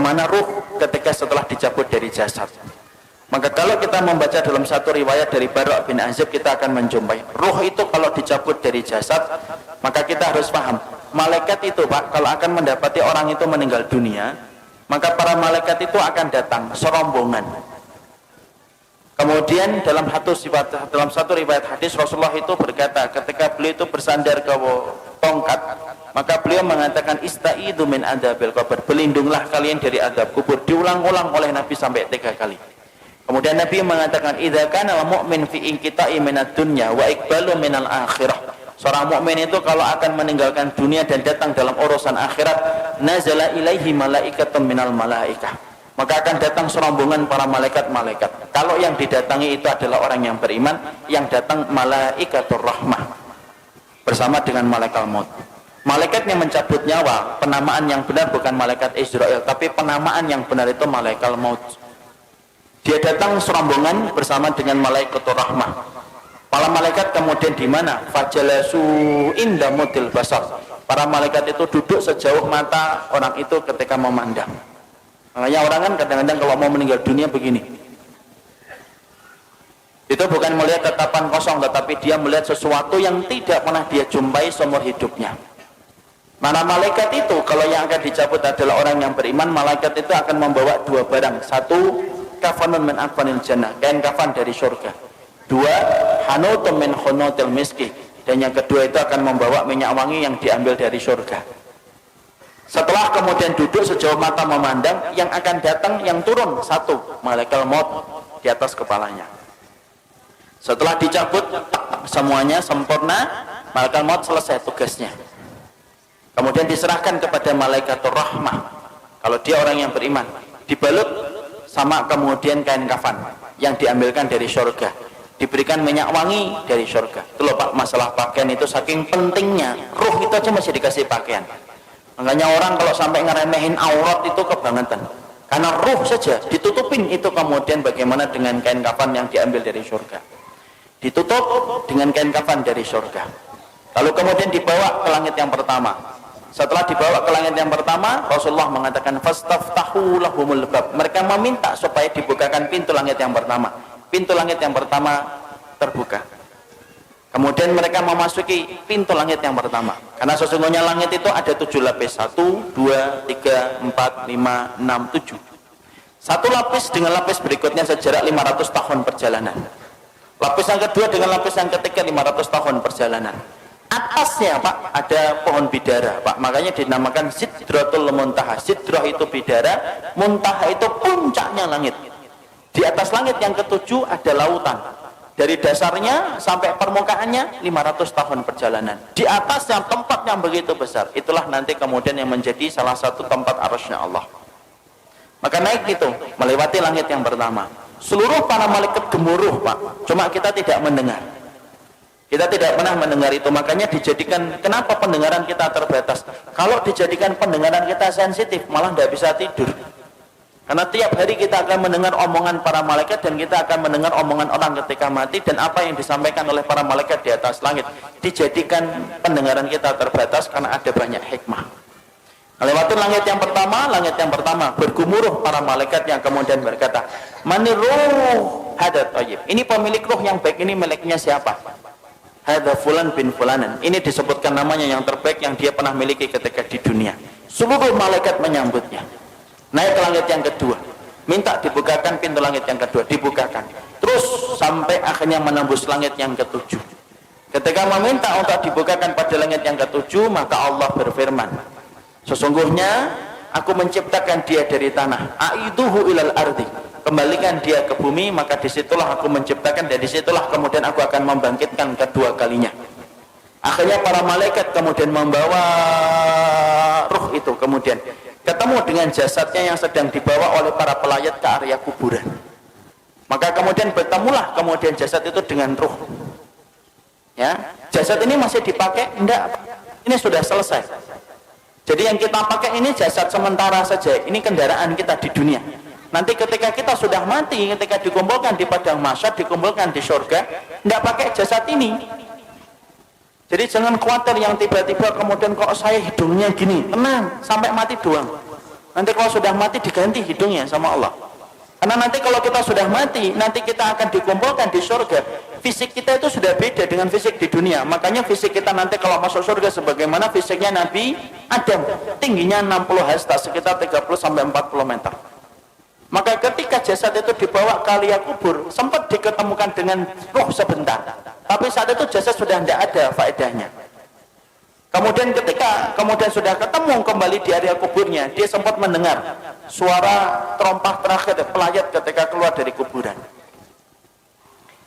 bagaimana ruh ketika setelah dicabut dari jasad. Maka kalau kita membaca dalam satu riwayat dari Bara' bin Azib, kita akan menjumpai ruh itu kalau dicabut dari jasad, maka kita harus paham, malaikat itu Pak, kalau akan mendapati orang itu meninggal dunia, maka para malaikat itu akan datang serombongan. Kemudian dalam satu riwayat hadis, Rasulullah itu berkata ketika beliau itu bersandar ke tongkat, maka beliau mengatakan istaidu min adzabil qabr, berlindunglah kalian dari azab kubur. Diulang-ulang oleh Nabi sampai 3 kali. Kemudian Nabi mengatakan idza kana al-mu'min fi inqita'i minad dunya wa iqbalu minal akhirah. Seorang mukmin itu kalau akan meninggalkan dunia dan datang dalam urusan akhirat, nazala ilaihi malaikatun minal malaikah, maka akan datang serombongan para malaikat-malaikat. Kalau yang didatangi itu adalah orang yang beriman, yang datang malaikatur rahmah bersama dengan malaikat maut. Malaikat yang mencabut nyawa, penamaan yang benar bukan malaikat Israel, tapi penamaan yang benar itu malaikat maut. Dia datang serombongan bersama dengan malaikatur rahmah. Para malaikat kemudian di mana? Fajalasu inda mudil basar. Para malaikat itu duduk sejauh mata orang itu ketika memandang. Makanya orang kan kadang-kadang kalau mau meninggal dunia begini. Itu bukan melihat tatapan kosong, tetapi dia melihat sesuatu yang tidak pernah dia jumpai seumur hidupnya. Mana malaikat itu kalau yang akan dicabut adalah orang yang beriman, malaikat itu akan membawa 2 barang. 1, kafanun min akfanil jannah, kain kafan dari surga. 2, hanutun min khunutil miski, dan yang kedua itu akan membawa minyak wangi yang diambil dari surga. Setelah kemudian duduk sejauh mata memandang, yang akan datang, yang turun 1, malaikat maut di atas kepalanya. Setelah dicabut semuanya sempurna, malaikat maut selesai tugasnya. Kemudian diserahkan kepada malaikatur rahmah. Kalau dia orang yang beriman, dibalut sama kemudian kain kafan yang diambilkan dari surga, diberikan minyak wangi dari surga. Itu loh Pak, masalah pakaian itu saking pentingnya. Ruh itu aja masih dikasih pakaian. Makanya orang kalau sampai ngeremehin aurat itu kebangetan. Karena ruh saja ditutupin itu, kemudian bagaimana dengan kain kafan yang diambil dari surga. Ditutup dengan kain kafan dari surga. Lalu kemudian dibawa ke langit yang pertama. Setelah dibawa ke langit yang pertama, Rasulullah mengatakan fastaftahu lahumul bab. Mereka meminta supaya dibukakan pintu langit yang pertama. Pintu langit yang pertama terbuka. Kemudian mereka memasuki pintu langit yang pertama. Karena sesungguhnya langit itu ada 7 lapis. 1, 2, 3, 4, 5, 6, 7. Satu lapis dengan lapis berikutnya sejarak 500 tahun perjalanan. Lapis yang kedua dengan lapis yang ketiga 500 tahun perjalanan. Atasnya Pak ada pohon bidara Pak, makanya dinamakan Sidratul Muntaha. Sidrah itu bidara, Muntaha itu puncaknya langit. Di atas langit yang ketujuh ada lautan. Dari dasarnya sampai permukaannya 500 tahun perjalanan. Di atas yang tempat yang begitu besar, itulah nanti kemudian yang menjadi salah satu tempat arasy-Nya Allah. Maka naik itu melewati langit yang pertama. Seluruh para malaikat gemuruh Pak, cuma kita tidak mendengar. Kita tidak pernah mendengar itu, makanya dijadikan, kenapa pendengaran kita terbatas? Kalau dijadikan pendengaran kita sensitif, malah tidak bisa tidur. Karena tiap hari kita akan mendengar omongan para malaikat, dan kita akan mendengar omongan orang ketika mati, dan apa yang disampaikan oleh para malaikat di atas langit. Dijadikan pendengaran kita terbatas karena ada banyak hikmah. Lewati langit yang pertama bergumuruh para malaikat yang kemudian berkata, Maniruh hadat tayyib. Ini pemilik ruh yang baik, ini miliknya siapa? Hadza fulan bin fulanan. Ini disebutkan namanya yang terbaik yang dia pernah miliki ketika di dunia. Seluruh malaikat menyambutnya. Naik ke langit yang kedua, minta dibukakan pintu langit yang kedua, dibukakan. Terus sampai akhirnya menembus langit yang ketujuh. Ketika meminta untuk dibukakan pada langit yang ketujuh, maka Allah berfirman, sesungguhnya aku menciptakan dia dari tanah. Aiduhu ilal ardi. Kembalikan dia ke bumi, maka disitulah aku menciptakan, dan disitulah kemudian aku akan membangkitkan kedua kalinya. Akhirnya para malaikat kemudian membawa ruh itu, kemudian ketemu dengan jasadnya yang sedang dibawa oleh para pelayat ke area kuburan. Maka kemudian bertemulah kemudian jasad itu dengan ruh. Ya, jasad ini masih dipakai? Enggak, ini sudah selesai. Jadi yang kita pakai ini jasad sementara saja, ini kendaraan kita di dunia. Nanti ketika kita sudah mati, ketika dikumpulkan di padang mahsyar, dikumpulkan di surga, tidak pakai jasad ini. Jadi jangan khawatir yang tiba-tiba kemudian kok saya hidungnya gini, tenang, sampai mati doang. Nanti kalau sudah mati diganti hidungnya sama Allah. Karena nanti kalau kita sudah mati, nanti kita akan dikumpulkan di surga. Fisik kita itu sudah beda dengan fisik di dunia. Makanya fisik kita nanti kalau masuk surga sebagaimana fisiknya Nabi Adam. Tingginya 60 hasta, sekitar 30-40 meter. Maka ketika jasad itu dibawa ke liang kubur, sempat diketemukan dengan roh sebentar. Tapi saat itu jasad sudah tidak ada faedahnya. Kemudian ketika sudah ketemu kembali di area kuburnya, dia sempat mendengar suara terompah terakhir pelayat ketika keluar dari kuburan.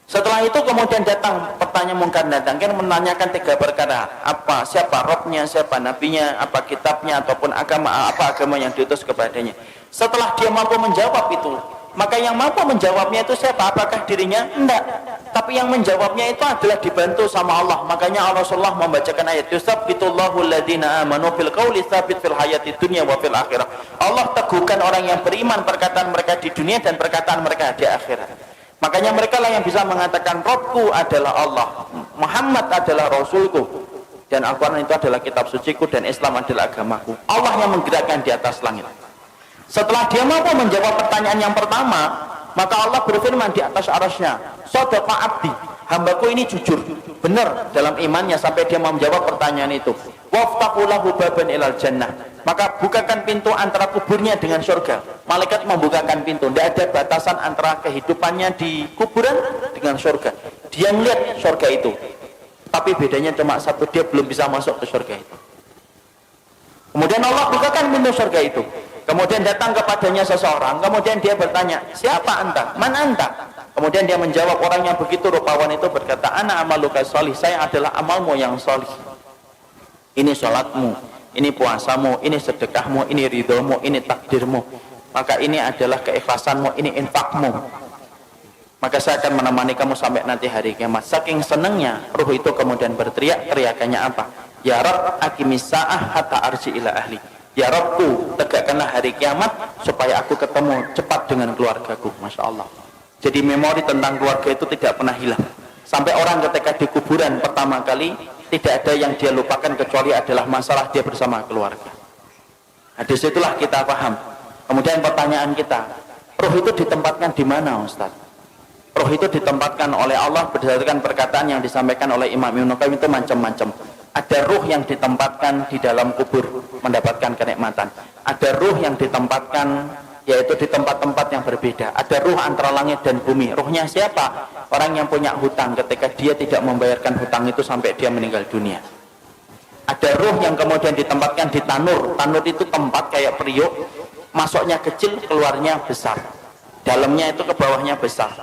Setelah itu kemudian datang pertanyaan mungkar datang, kan menanyakan 3 perkara. Apa, siapa robnya, siapa nabinya, apa kitabnya, ataupun agama, apa agama yang diutus kepadanya. Setelah dia mampu menjawab itu, maka yang mampu menjawabnya itu siapa? Apakah dirinya? Enggak. Tapi yang menjawabnya itu adalah dibantu sama Allah. Makanya Rasulullah membacakan ayat yusabbitullahu alladhina amanu fil qawli tsabit fil hayati dunya wa fil akhirah. Allah teguhkan orang yang beriman perkataan mereka di dunia dan perkataan mereka di akhirat. Makanya mereka lah yang bisa mengatakan Rabbku adalah Allah, Muhammad adalah Rasulku, dan Al-Quran itu adalah kitab suciku, dan Islam adalah agamaku. Allah yang menggerakkan di atas langit. Setelah dia mampu menjawab pertanyaan yang pertama, maka Allah berfirman di atas arasnya, Shadaqa abdi, hambaku ini jujur, benar dalam imannya sampai dia mau menjawab pertanyaan itu. Waftahu lahu baban ilal jannah, maka bukakan pintu antara kuburnya dengan surga. Malaikat membukakan pintu, tidak ada batasan antara kehidupannya di kuburan dengan surga. Dia melihat surga itu, tapi bedanya cuma satu, dia belum bisa masuk ke surga itu. Kemudian Allah bukakan pintu surga itu. Kemudian datang kepadanya seseorang, kemudian dia bertanya, siapa anta? Man anta? Kemudian dia menjawab, orang yang begitu rupawan itu berkata, ana amaluka sholih, saya adalah amalmu yang sholih. Ini sholatmu, ini puasamu, ini sedekahmu, ini ridhomu, ini takdirmu. Maka ini adalah keikhlasanmu, ini infakmu. Maka saya akan menemani kamu sampai nanti hari kiamat. Saking senangnya, ruh itu kemudian berteriak, teriakannya apa? Ya Rabb, aqimis sa'ah hatta arji ila ahli. Ya Rabbku, tegakkanlah hari kiamat supaya aku ketemu cepat dengan keluargaku. Masya Allah. Jadi memori tentang keluarga itu tidak pernah hilang. Sampai orang ketika di kuburan pertama kali, tidak ada yang dia lupakan kecuali adalah masalah dia bersama keluarga. Nah, disitulah kita paham. Kemudian pertanyaan kita, ruh itu ditempatkan di mana, Ustaz? Ruh itu ditempatkan oleh Allah berdasarkan perkataan yang disampaikan oleh Imam Ibnu Qayyim itu macam-macam. Ada ruh yang ditempatkan di dalam kubur mendapatkan kenikmatan. Ada ruh yang ditempatkan yaitu di tempat-tempat yang berbeda. Ada ruh antara langit dan bumi. Ruhnya siapa? Orang yang punya hutang ketika dia tidak membayarkan hutang itu sampai dia meninggal dunia. Ada ruh yang kemudian ditempatkan di tanur. Tanur itu tempat kayak periuk, masuknya kecil, keluarnya besar. Dalamnya itu ke bawahnya besar.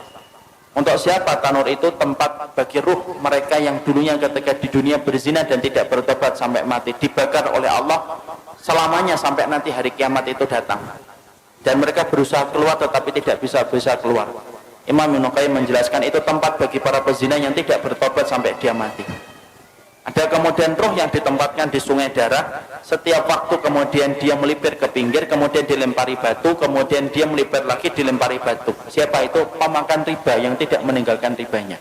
Untuk siapa tanur itu? Tempat bagi ruh mereka yang dulunya ketika di dunia berzina dan tidak bertobat sampai mati, dibakar oleh Allah selamanya sampai nanti hari kiamat itu datang. Dan mereka berusaha keluar tetapi tidak bisa keluar. Imam Ibnu Qayyim menjelaskan itu tempat bagi para pezina yang tidak bertobat sampai dia mati. Ada kemudian ruh yang ditempatkan di sungai darah. Setiap waktu kemudian dia melipir ke pinggir, kemudian dilempari batu, kemudian dia melipir lagi, dilempari batu. Siapa itu? Pemakan riba yang tidak meninggalkan ribanya.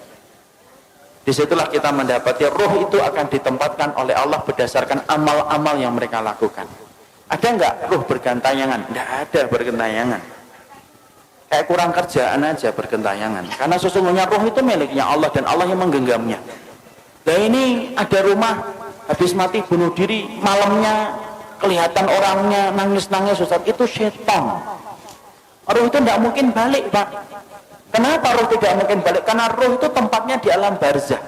Disitulah kita mendapati ruh itu akan ditempatkan oleh Allah berdasarkan amal-amal yang mereka lakukan. Ada enggak ruh bergentayangan? Enggak ada bergentayangan. Kayak kurang kerjaan aja bergentayangan. Karena sesungguhnya ruh itu miliknya Allah dan Allah yang menggenggamnya. Nah ini ada rumah habis mati bunuh diri, malamnya kelihatan orangnya nangis-nangis, Ustaz, itu setan. Ruh itu tidak mungkin balik, Pak. Kenapa ruh tidak mungkin balik? Karena ruh itu tempatnya di alam barzah.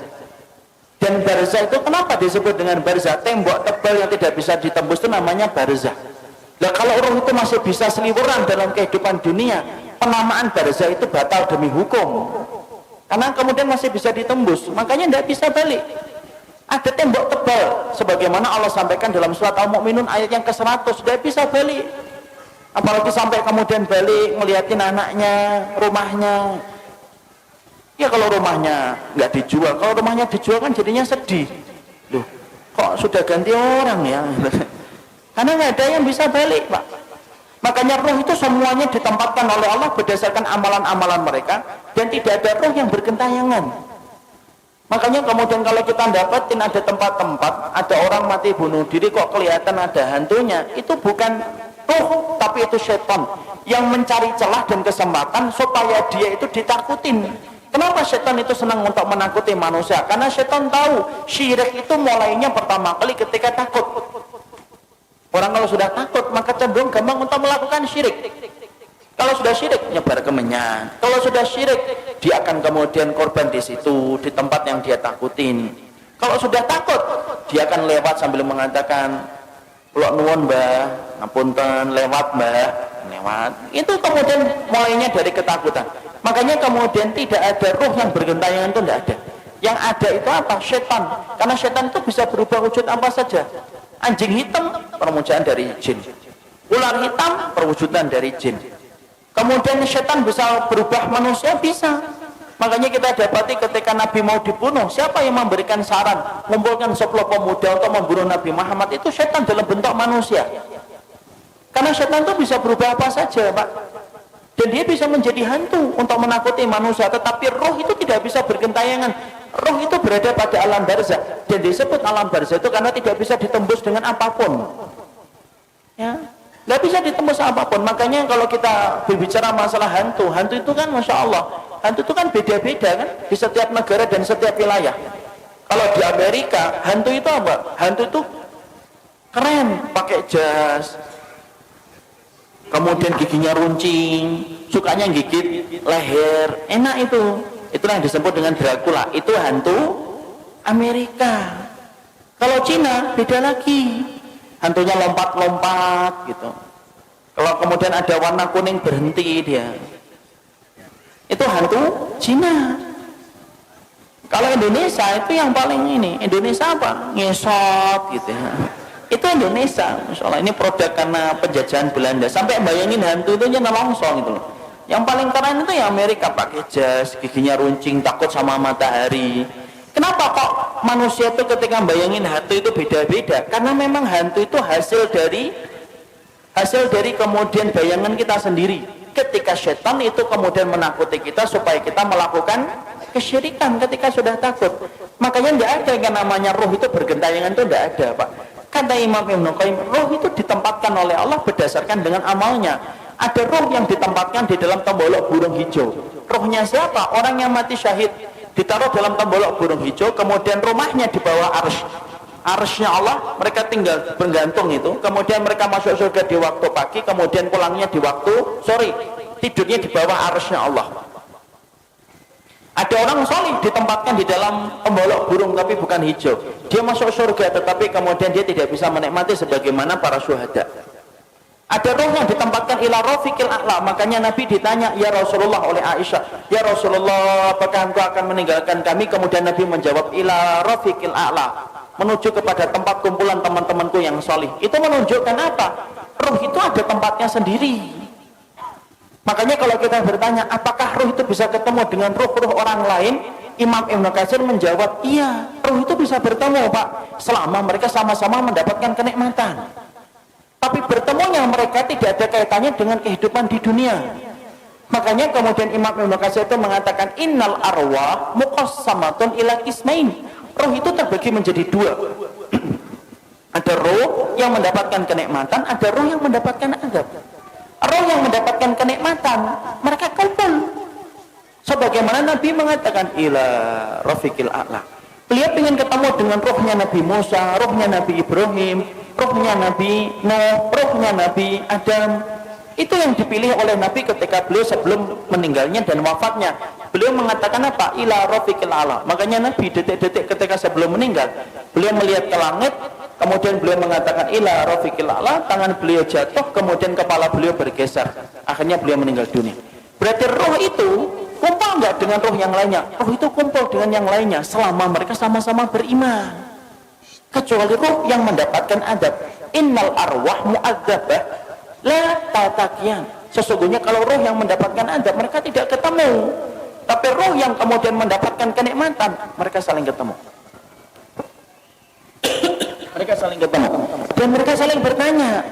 Dan barzah itu kenapa disebut dengan barzah? Tembok tebal yang tidak bisa ditembus itu namanya barzah. Nah kalau ruh itu masih bisa seliweran dalam kehidupan dunia, penamaan barzah itu batal demi hukum. Karena kemudian masih bisa ditembus, makanya tidak bisa balik. Ada tembok tebal, sebagaimana Allah sampaikan dalam surat Al-Mu'minun ayat yang ke-100, tidak bisa balik. Apalagi sampai kemudian balik, ngeliatin anaknya, rumahnya. Ya kalau rumahnya nggak dijual, kalau rumahnya dijual kan jadinya sedih. Loh, kok sudah ganti orang ya? Karena nggak ada yang bisa balik, Pak. Makanya ruh itu semuanya ditempatkan oleh Allah berdasarkan amalan-amalan mereka, dan tidak ada ruh yang bergentayangan. Makanya kemudian kalau kita dapatin ada tempat-tempat, ada orang mati bunuh diri kok kelihatan ada hantunya, itu bukan roh, tapi itu setan yang mencari celah dan kesempatan supaya dia itu ditakutin. Kenapa setan itu senang untuk menakuti manusia? Karena setan tahu syirik itu mulainya pertama kali ketika takut. Orang kalau sudah takut maka cenderung gampang untuk melakukan syirik. Kalau sudah syirik nyebar kemenyan. Kalau sudah syirik dia akan kemudian korban di situ, di tempat yang dia takutin. Kalau sudah takut dia akan lewat sambil mengatakan, "Kula nuwun Mbah, ngapunten lewat Mbah." Lewat. Itu kemudian mulainya dari ketakutan. Makanya kemudian tidak ada roh yang bergentayangan, itu tidak ada. Yang ada itu apa? Setan. Karena setan itu bisa berubah wujud apa saja. Anjing hitam perwujudan dari jin. Ular hitam perwujudan dari jin. Kemudian setan bisa berubah manusia, bisa. Makanya kita dapati ketika Nabi mau dibunuh, siapa yang memberikan saran mengumpulkan 10 pemuda untuk membunuh Nabi Muhammad? Itu setan dalam bentuk manusia. Karena setan itu bisa berubah apa saja, Pak. Dan dia bisa menjadi hantu untuk menakuti manusia. Tetapi roh itu tidak bisa bergentayangan. Roh itu berada pada alam barzah. Dan disebut alam barzah itu karena tidak bisa ditembus dengan apapun. Ya, nggak bisa ditembus apapun. Makanya kalau kita berbicara masalah hantu, hantu itu kan Masya Allah, hantu itu kan beda-beda kan di setiap negara dan setiap wilayah. Kalau di Amerika, hantu itu apa? Hantu itu keren, pakai jas, kemudian giginya runcing, sukanya gigit leher, enak itu. Itulah yang disebut dengan Dracula. Itu hantu Amerika. Kalau Cina beda lagi, hantunya lompat-lompat gitu. Kalau kemudian ada warna kuning berhenti dia, itu hantu Cina. Kalau Indonesia itu yang paling ini, Indonesia apa? Ngesot gitu ya. Itu Indonesia, Masya Allah. Ini produk karena penjajahan Belanda. Sampai bayangin hantu itu nyana longsong gitu loh. Yang paling keren itu ya Amerika, pakai jas, giginya runcing, takut sama matahari. Kenapa kok manusia itu ketika bayangin hantu itu beda-beda? Karena memang hantu itu hasil dari kemudian bayangan kita sendiri. Ketika setan itu kemudian menakuti kita supaya kita melakukan kesyirikan ketika sudah takut. Makanya tidak ada yang namanya roh itu bergentayangan, itu tidak ada, Pak. Kata Imam Ibnu Qayyim, roh itu ditempatkan oleh Allah berdasarkan dengan amalnya. Ada roh yang ditempatkan di dalam tembolok burung hijau. Rohnya siapa? Orang yang mati syahid ditaruh dalam tembolok burung hijau, kemudian rumahnya di bawah arsy. Arsy-nya Allah, mereka tinggal bergantung itu. Kemudian mereka masuk surga di waktu pagi, kemudian pulangnya di waktu sore. Tidurnya di bawah arsy-nya Allah. Ada orang solih ditempatkan di dalam tembolok burung tapi bukan hijau. Dia masuk surga tetapi kemudian dia tidak bisa menikmati sebagaimana para syuhada. Ada roh yang ditempatkan ila rafiqil a'la. Makanya Nabi ditanya, ya Rasulullah, oleh Aisyah, ya Rasulullah, apakah engkau akan meninggalkan kami? Kemudian Nabi menjawab, ila rafiqil a'la, menuju kepada tempat kumpulan teman-temanku yang solih. Itu menunjukkan apa? Roh itu ada tempatnya sendiri. Makanya kalau kita bertanya, apakah roh itu bisa ketemu dengan roh-roh orang lain? Imam Ibnu Katsir menjawab, iya, roh itu bisa bertemu, Pak, selama mereka sama-sama mendapatkan kenikmatan. Tapi bertemunya mereka tidak ada kaitannya dengan kehidupan di dunia. Makanya kemudian Imam Ibnu Katsir itu mengatakan, innal arwah muqassamatun ila qismain. Roh itu terbagi menjadi dua. Ada roh yang mendapatkan kenikmatan, ada roh yang mendapatkan azab. Roh yang mendapatkan kenikmatan, mereka kumpul. Sebagaimana Nabi mengatakan, ila rafiqil a'la. Beliau ingin ketemu dengan rohnya Nabi Musa, rohnya Nabi Ibrahim, rohnya Nabi Nuh, rohnya Nabi Adam. Itu yang dipilih oleh Nabi ketika beliau sebelum meninggalnya dan wafatnya. Beliau mengatakan apa? Ila rafiqil a'la. Makanya Nabi detik-detik ketika sebelum meninggal, beliau melihat ke langit, kemudian beliau mengatakan ila rafiqil a'la, tangan beliau jatuh, kemudian kepala beliau bergeser. Akhirnya beliau meninggal dunia. Berarti roh itu kumpul enggak dengan roh yang lainnya? Roh itu kumpul dengan yang lainnya selama mereka sama-sama beriman. Kecuali roh yang mendapatkan adab. Innal arwah mu'adzabah la tatakian. Sesungguhnya kalau roh yang mendapatkan adab, mereka tidak ketemu. Tapi roh yang kemudian mendapatkan kenikmatan, mereka saling ketemu. Mereka saling ketemu dan mereka saling bertanya.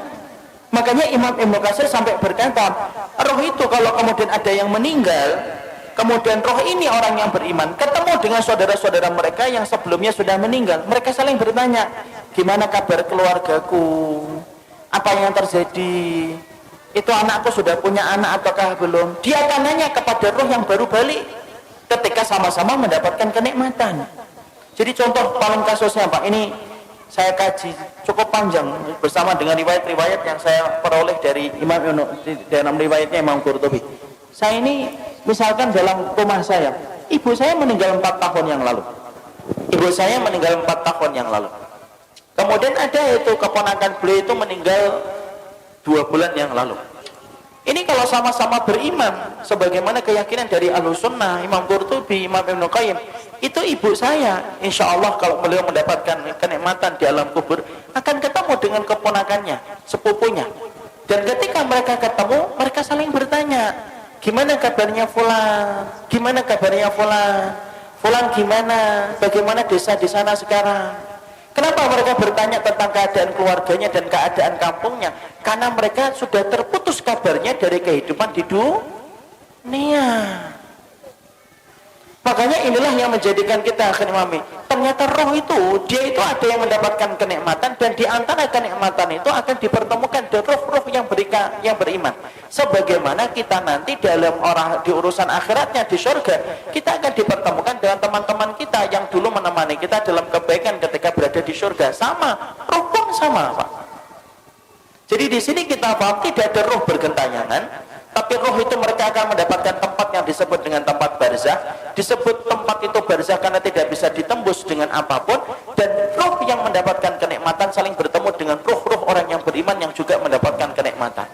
Makanya Imam Ibnu Katsir sampai berkata, roh itu kalau kemudian ada yang meninggal, kemudian roh ini orang yang beriman ketemu dengan saudara-saudara mereka yang sebelumnya sudah meninggal, mereka saling bertanya, gimana kabar keluargaku, Apa yang terjadi? Itu anakku sudah punya anak ataukah belum? Dia akan nanya kepada roh yang baru balik ketika sama-sama mendapatkan kenikmatan. Jadi contoh paling kasusnya Pak, ini saya kaji cukup panjang bersama dengan riwayat-riwayat yang saya peroleh dari Imam dalam riwayatnya Imam Qurtubi. Saya ini misalkan dalam rumah saya, ibu saya meninggal 4 tahun yang lalu. Ibu saya meninggal 4 tahun yang lalu. Kemudian ada itu keponakan beliau itu meninggal 2 bulan yang lalu. Ini kalau sama-sama beriman sebagaimana keyakinan dari Ahlussunnah, Imam Qurtubi, Imam Ibnu Qayyim, itu ibu saya insya Allah kalau beliau mendapatkan kenikmatan di alam kubur akan ketemu dengan keponakannya, sepupunya. Dan ketika mereka ketemu, mereka saling bertanya, gimana kabarnya Fulan? Gimana kabarnya Fulan? Fulan gimana? Bagaimana desa di sana sekarang? Kenapa mereka bertanya tentang keadaan keluarganya dan keadaan kampungnya? Karena mereka sudah terputus kabarnya dari kehidupan di dunia. Makanya inilah yang menjadikan kita akhirnya memahami, ternyata roh itu, dia itu ada yang mendapatkan kenikmatan, dan di antara kenikmatan itu akan dipertemukan dengan roh-roh yang beriman. Sebagaimana kita nanti dalam di urusan akhiratnya di surga, kita akan dipertemukan dengan teman-teman kita yang dulu menemani kita dalam kebaikan ketika berada di surga. Sama, roh pun sama Pak. Jadi di sini kita paham tidak ada roh bergentayangan, tapi roh itu mereka akan mendapatkan tempat yang disebut dengan tempat barzah. Disebut tempat itu barzah karena tidak bisa ditembus dengan apapun, dan roh yang mendapatkan kenikmatan saling bertemu dengan roh-roh orang yang beriman yang juga mendapatkan kenikmatan.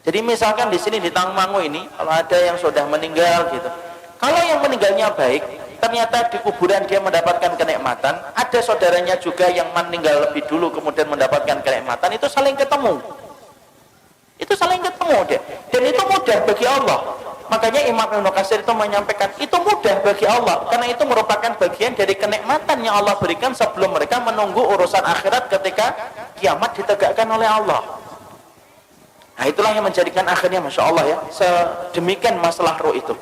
Jadi misalkan di sini di Tangmangu ini, kalau ada yang sudah meninggal gitu, kalau yang meninggalnya baik, ternyata di kuburan dia mendapatkan kenikmatan, ada saudaranya juga yang meninggal lebih dulu kemudian mendapatkan kenikmatan, itu saling ketemu. Itu saling ketemu deh. Dan itu mudah bagi Allah. Makanya Imam Ibnu Katsir itu menyampaikan itu mudah bagi Allah, karena itu merupakan bagian dari kenikmatan yang Allah berikan sebelum mereka menunggu urusan akhirat ketika kiamat ditegakkan oleh Allah. Nah itulah yang menjadikan akhirnya Masya Allah ya, sedemikian masalah roh itu.